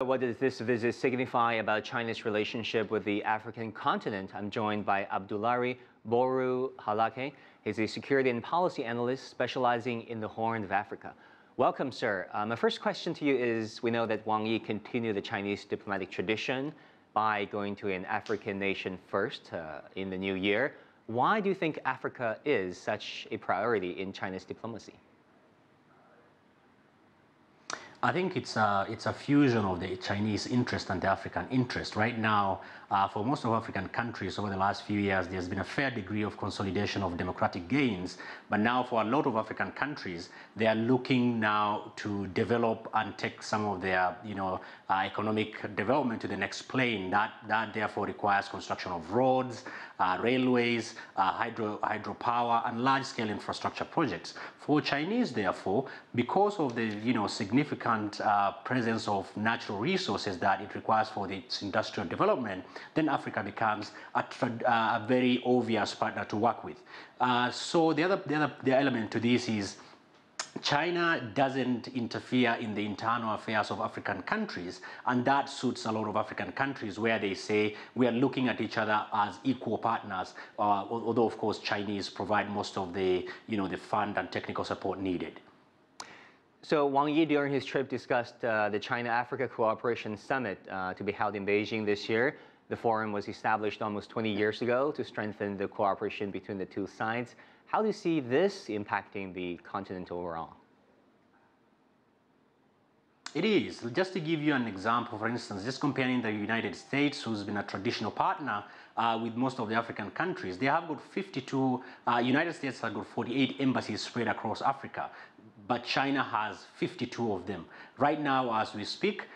What does this visit signify about China's relationship with the African continent? I'm joined by Abdullahi Boru Halakhe. He's a security and policy analyst specializing in the Horn of Africa. Welcome, sir. My first question to you is, we know that Wang Yi continued the Chinese diplomatic tradition by going to an African nation first in the new year. Why do you think Africa is such a priority in China's diplomacy? I think it's a fusion of the Chinese interest and the African interest. Right now, for most of African countries over the last few years, there's been a fair degree of consolidation of democratic gains. But now for a lot of African countries, they are looking now to develop and take some of their, economic development to the next plane. That therefore requires construction of roads, railways, hydropower, and large-scale infrastructure projects. For Chinese, therefore, because of the significant presence of natural resources that it requires for its industrial development, then Africa becomes a very obvious partner to work with. So the element to this is China doesn't interfere in the internal affairs of African countries, and that suits a lot of African countries where they say we are looking at each other as equal partners, although of course Chinese provide most of the the fund and technical support needed. So Wang Yi during his trip discussed the China-Africa Cooperation Summit to be held in Beijing this year. The forum was established almost 20 years ago to strengthen the cooperation between the two sides. How do you see this impacting the continent overall? It is. Just to give you an example, for instance, just comparing the United States, who's been a traditional partner with most of the African countries, they have got 52, United States has got 48 embassies spread across Africa, but China has 52 of them. Right now, as we speak,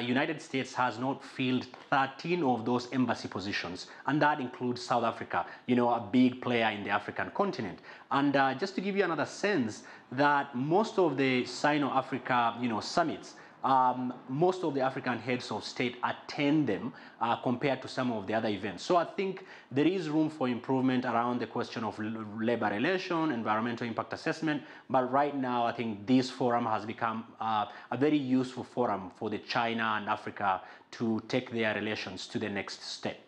United States has not filled 13 of those embassy positions, and that includes South Africa, a big player in the African continent. And just to give you another sense that most of the Sino-Africa, summits, most of the African heads of state attend them compared to some of the other events. So I think there is room for improvement around the question of labor relation, environmental impact assessment. But right now, I think this forum has become a very useful forum for the China and Africa to take their relations to the next step.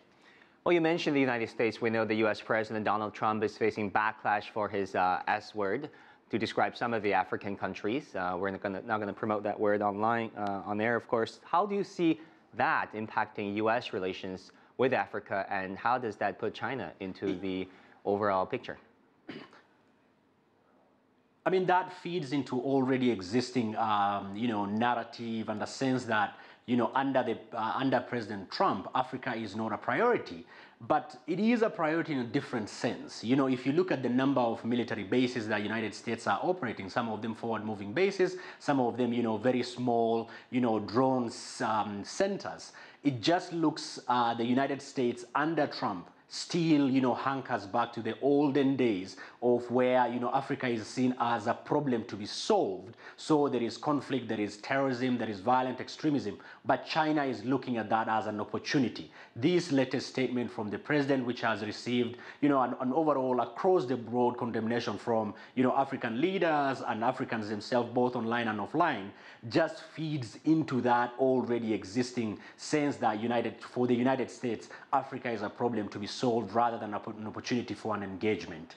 Well, you mentioned the United States. We know the U.S. President Donald Trump is facing backlash for his S word to describe some of the African countries. We're not going to promote that word online, on air, of course. How do you see that impacting U.S. relations with Africa, and how does that put China into the overall picture? I mean, that feeds into already existing, narrative and the sense that, under President Trump, Africa is not a priority. But it is a priority in a different sense. If you look at the number of military bases that the United States are operating, some of them forward-moving bases, some of them, very small, drone centers, it just looks the United States under Trump still, hankers back to the olden days of where, Africa is seen as a problem to be solved. So there is conflict, there is terrorism, there is violent extremism, but China is looking at that as an opportunity. This latest statement from the president, which has received, an overall across the board condemnation from, African leaders and Africans themselves, both online and offline, just feeds into that already existing sense that for the United States, Africa is a problem to be solved rather than an opportunity for an engagement.